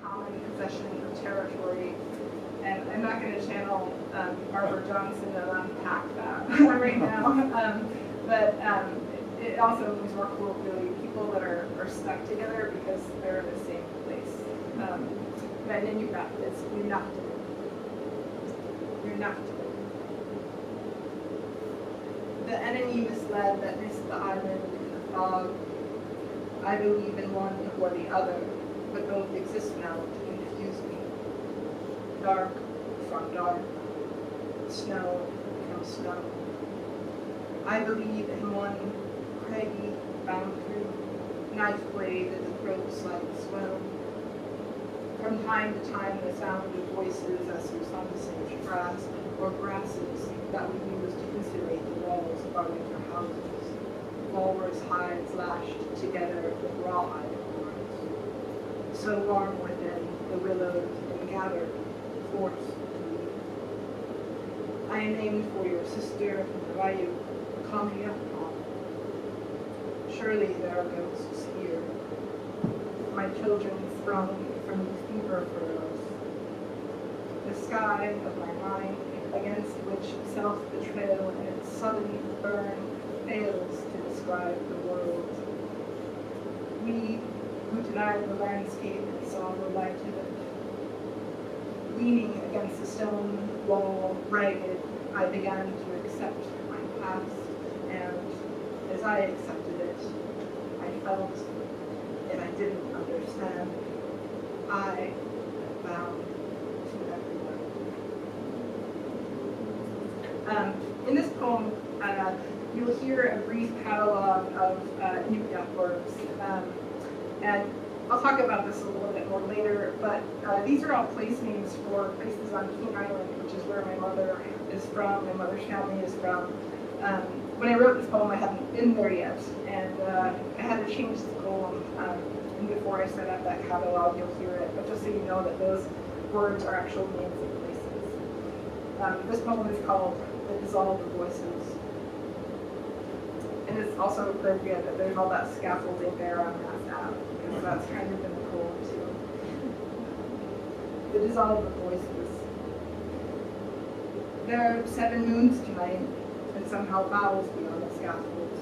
common possession of territory. And I'm not going to channel Barbara Johnson and unpack that right now. But it also means more colloquially people that are stuck together because they're in the same place. But then you've got this unakted. The enemy misled that missed the island in the fog. I believe in one or the other, but both exist now to confuse me. Dark from dark, snow from snow. I believe in one craggy boundary, knife blade that the throat like swell. From time to time the sound of voices as through some sage grass or grasses that we use to insulate the walls of our winter houses. Walrus hides lashed together with rawhide cords. So warm within the willows and gathered, forced to leave. I am named for your sister, Naviyuk. Call me up, Mom. Surely there are ghosts here. My children sprung from the fever furrows. The sky of my mind, against which self-betrayal and its sudden burn fails to describe the world. We who denied the landscape and saw the light of it. Leaning against the stone wall, ragged, I began to accept my past, and as I accepted it, I felt, and I didn't understand, I am bound to everyone. In this poem, you'll hear a brief catalog of Naviyuk works, and I'll talk about this a little bit more later, but these are all place names for places on Kane Island, which is where my mother is from, my mother's family is from. When I wrote this poem, I hadn't been there yet, and I had to change the poem, and before I set up that catalog, you'll hear it, but just so you know that those words are actual names of places. This poem is called The Dissolved Voices. And it's also appropriate that there's all that scaffolding there on that staff, because that's kind of in the poem too. The Dissolved Voices. There are 7 moons tonight, and somehow bows beyond the scaffolds.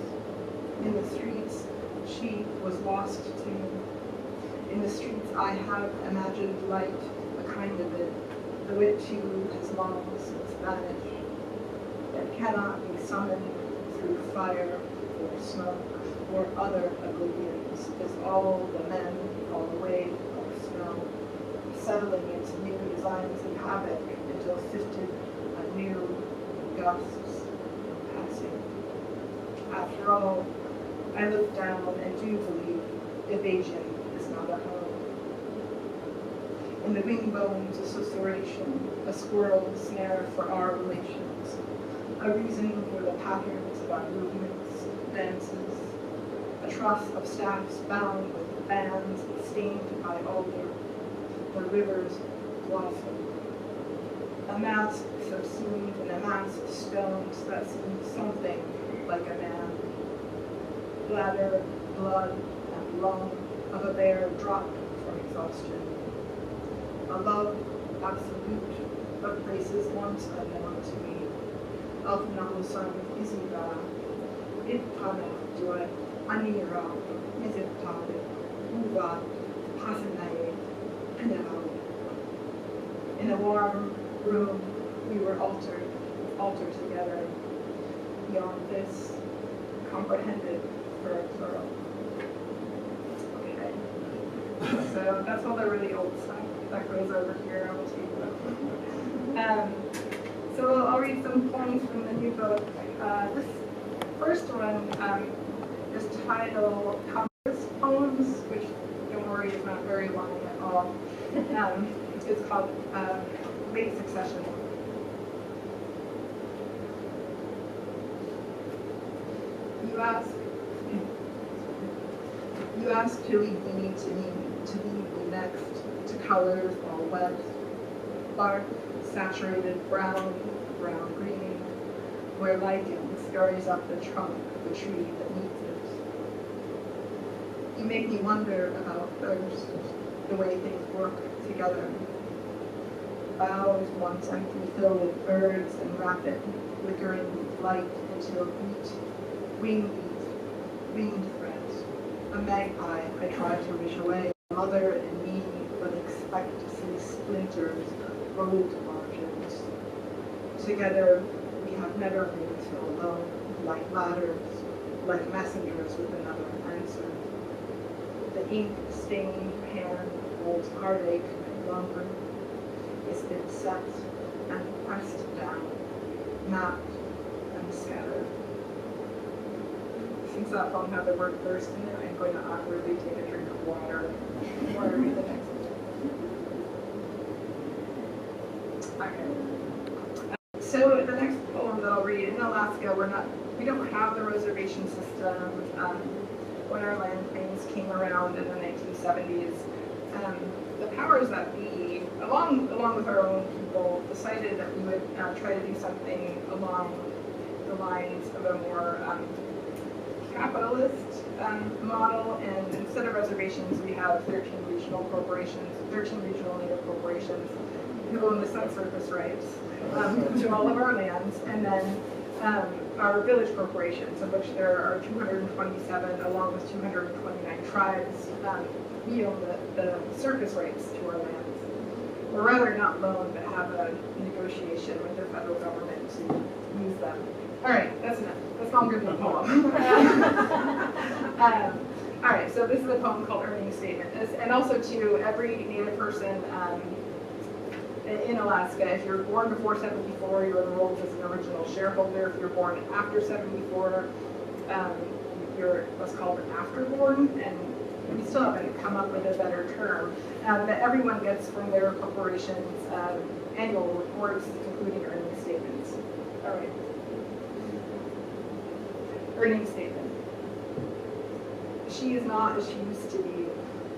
In the streets, she was lost to me. In the streets, I have imagined light, a kind of it, though it too has long since vanished. It cannot be summoned through fire or smoke or other oblivions, as all the men fall away like snow, settling into new designs of havoc until sifted anew gusts passing. After all, I look down and do believe evasion is not a home. In the wing bones of susurration, a squirrel snare for our relations, a reason for the patterns of our movements, dances, a truss of staffs bound with bands stained by alder, the rivers blossom, a mask subsumed in a mass of stones that seemed something like a man, bladder, blood, and lung of a bear dropped from exhaustion, a love absolute of places once unknown to me, of Nahusan Iziba, Ipana Joy, Anira, Izipade, Uva, Pasanaye, Pinahau. In a warm room, we were altered together. Beyond this, comprehended for a plural. Okay. So that's all the really old stuff that goes over here on the table. So I'll read some poems from the new book. This first one is titled Compass Poems, which, don't worry, is not very long at all. It's called Late Succession. You ask to lead me, to lead me next, to colors all wet, bark saturated brown green, where lichen scurries up the trunk of the tree that needs it. You make me wonder about thirst, the way things work together. Boughs once empty fill with birds and rapid, flickering light until winged threads. A magpie I try to wish away. Mother and me, but expect to see splinters, rolled margins. Together, we have never been so alone, like ladders, like messengers with another answer. The ink-stained hand holds heartache no longer. It's been set and pressed down, mapped and scattered. Since that poem had the word thirst in it, I'm going to awkwardly take a drink of water before I read the next one. Okay. So the next poem that I'll read, in Alaska, we don't have the reservation system. When our land claims came around in the 1970s, the powers that be, along with our own people, decided that we would try to do something along the lines of a more capitalist model, and instead of reservations, we have 13 regional native corporations who own the subsurface rights to all of our lands, and then our village corporations, of which there are 227, along with 229 tribes. We own the surface rights to our lands. Or rather, not loan, but have a negotiation with the federal government to use them. All right, that's enough. That's longer than the poem. All right, so this is a poem called Earning Statement. And also to every Native person in Alaska, if you're born before 74, you're enrolled as an original shareholder. If you're born after 74, you're what's called an afterborn, and we still haven't come up with a better term, that everyone gets from their corporation's annual reports, including earning statements. All right. Earning statement. She is not as she used to be,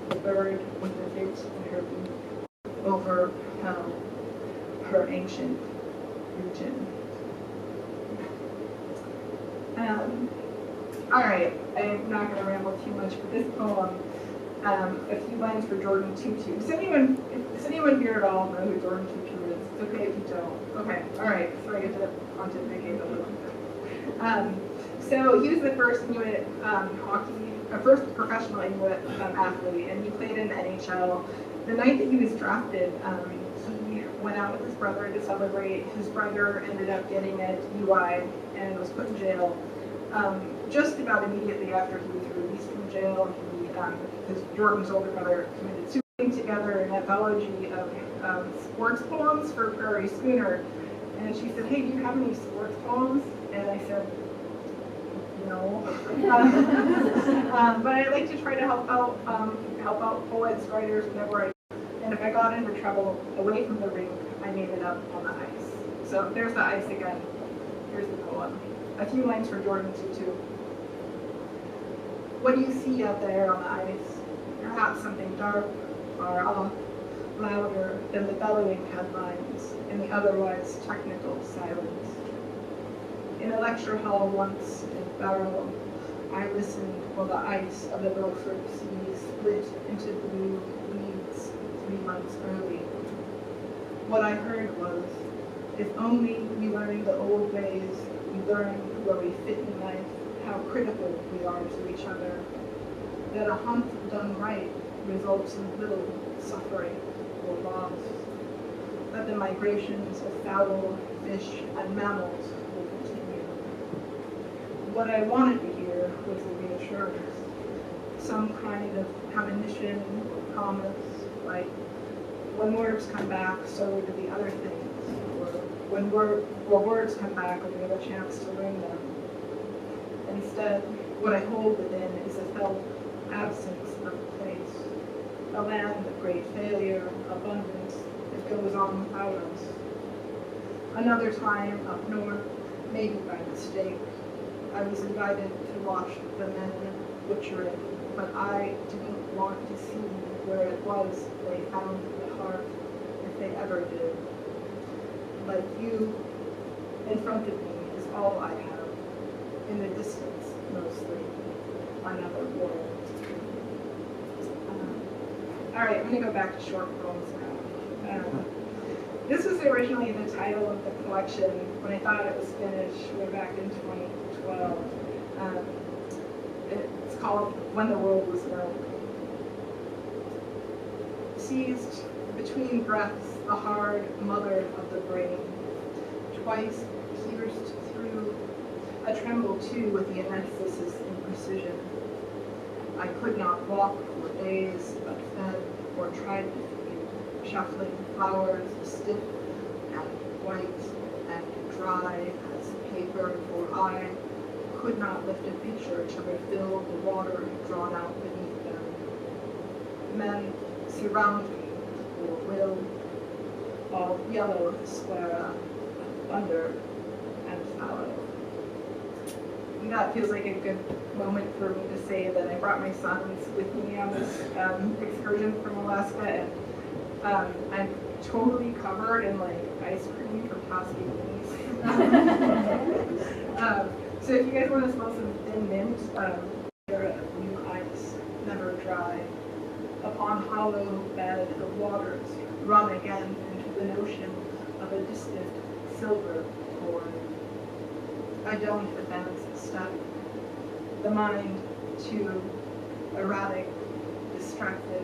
the bird with the bit in her beak, over her ancient region. All right, I'm not going to ramble too much for this poem. A few lines for Jordan Tutu. Does anyone here at all know who Jordan Tutu is? It's okay if you don't. Okay, all right, so I get to pontificate a little bit. So he was the first Inuit first professional Inuit athlete, and he played in the NHL. The night that he was drafted, he went out with his brother to celebrate. His brother ended up getting a DUI and was put in jail. Just about immediately after he was released from jail, Jordan's older brother committed suicide together an anthology of sports poems for Prairie Schooner. And she said, "Hey, do you have any sports poems?" And I said, "No." But I like to try to help out poets, writers, whenever I can. And if I got into trouble away from the rink, I made it up on the ice. So there's the ice again. Here's the poem. A few lines for Jordan Tutu. What do you see out there on the ice? Perhaps something dark, far off, louder than the bellowing headlines in the otherwise technical silence. In a lecture hall once in Barrow, I listened while the ice of the Beaufort Sea split into blue weeds 3 months early. What I heard was, if only we learned the old ways, we learned where we fit in life, how critical we are to each other, that a hunt done right results in little suffering or loss, that the migrations of fowl, fish, and mammals will continue. What I wanted to hear was a reassurance, some kind of premonition or promise, like, when words come back, so do the other things, or when words come back, we have a chance to learn them. Instead, what I hold within is a felt absence of place, a land of great failure, abundance that goes on without us. Another time up north, maybe by mistake, I was invited to watch the men butcher it, but I didn't want to see where it was they found the heart, if they ever did. Like you, in front of me is all I have, in the distance mostly, another world. All right, I'm going to go back to short poems now. This was originally the title of the collection when I thought it was finished way back in 2012. It's called When the World Was Milk. Seized between breaths, the hard mother of the brain, twice pierced through, a tremble too with the antithesis in precision. I could not walk for days, but fed or tried to feed, shuffling flowers stiff and white and dry as paper, for I could not lift a pitcher to refill the water drawn out beneath them. Men surround me, or will, all yellow sclera, thunder, and fallow. And that feels like a good moment for me to say that I brought my sons with me on this excursion from Alaska, and I'm totally covered in like ice cream from Tosky Minis. So if you guys want to smell some thin mint, they're a new ice, never dry. Upon hollow bed of waters, run again into the notion of a distant silver chord. I don't advance a step. The mind, too erratic, distracted,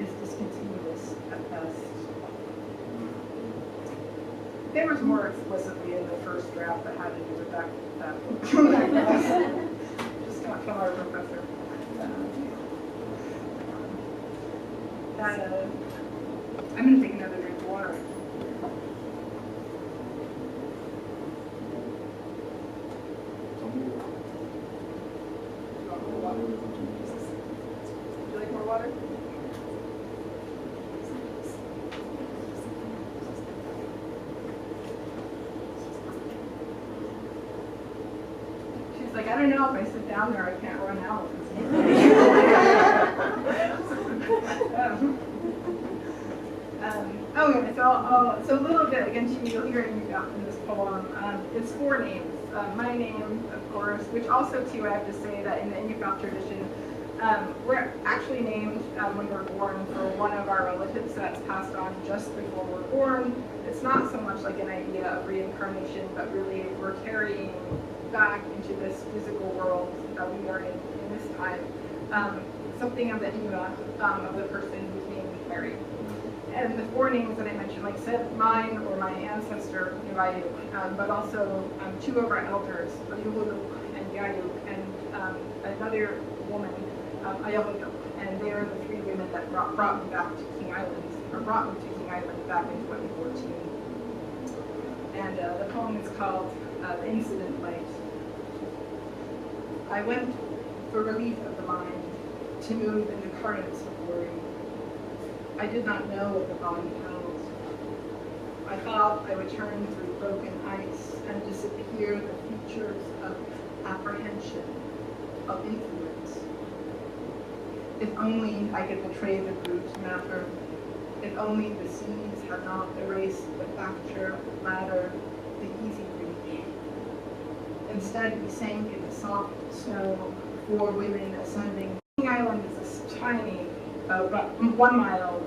is discontinuous at best. There was more explicitly in the first draft that had to do with that just not from our professor. I'm going to take another drink of water. Would you like more water? She's like, I don't know, if I sit down there, I can't run out. So a little bit, again, you'll hear in this poem, it's 4 names. My name, of course, which also, too, I have to say that in the Naviyuk tradition, we're actually named when we're born for one of our relatives that's passed on just before we're born. It's not so much like an idea of reincarnation, but really we're carrying back into this physical world that we are in this time, something of the hima of the person whose name we carry. And the 4 names that I mentioned, like I said, mine or my ancestor, Naviyuk, but also 2 of our elders, Ayuhuluk and Yayuk, and another woman, Ayahuduk, and they are the 3 women that brought me back to King Island, or brought me to King Island back in 2014. And the poem is called The Incident Light. I went for relief of the mind, to move in the currents of worry. I did not know what the body held. I thought I would turn through broken ice and disappear the features of apprehension, of influence. If only I could betray the brute matter. If only the seas had not erased the fracture, ladder, the easy reach. Instead, we sank in the soft snow, 4 women ascending. King Island is this tiny, about 1 mile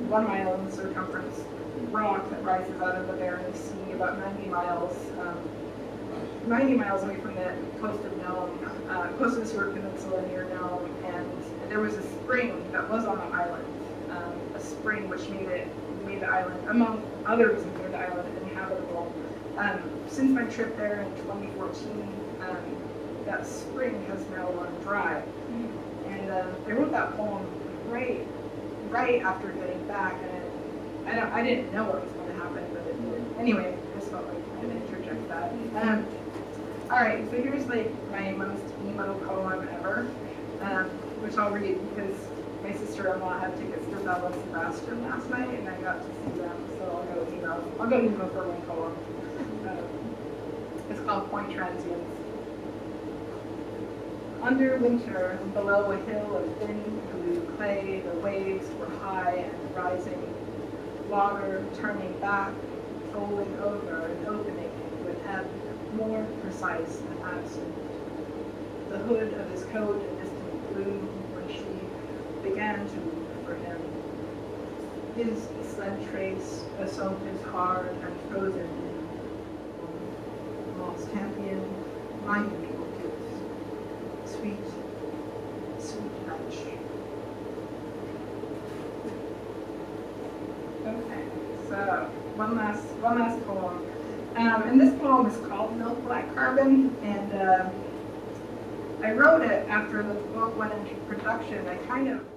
in circumference, rock that rises out of the Bering Sea, about 90 miles away from the coast of Nome, close to the Seward Peninsula near Nome, and there was a spring that was on the island, a spring which made the island, among other reasons, made the island inhabitable. Since my trip there in 2014, that spring has now run dry, and I wrote that poem right after getting back, and I didn't know what was going to happen, but it did. Anyway, I just felt like I could interject that. All right, so here's like my most emo poem ever, which I'll read because my sister-in-law had tickets to Bella and Sebastian last night, and I got to see them, so I'll go emo for one poem. It's called Point Transients. Under winter, below a hill of thin blue clay, the waves were high and rising, water turning back, rolling over and opening with ebb more precise and absent. The hood of his coat a distant blue when she began to move for him. His sled trace, a soap is hard and frozen in moss campion, my usual kiss. Sweet, sweet touch. Okay, so one last poem. And this poem is called Milk Black Carbon, and I wrote it after the book went into production. I kind of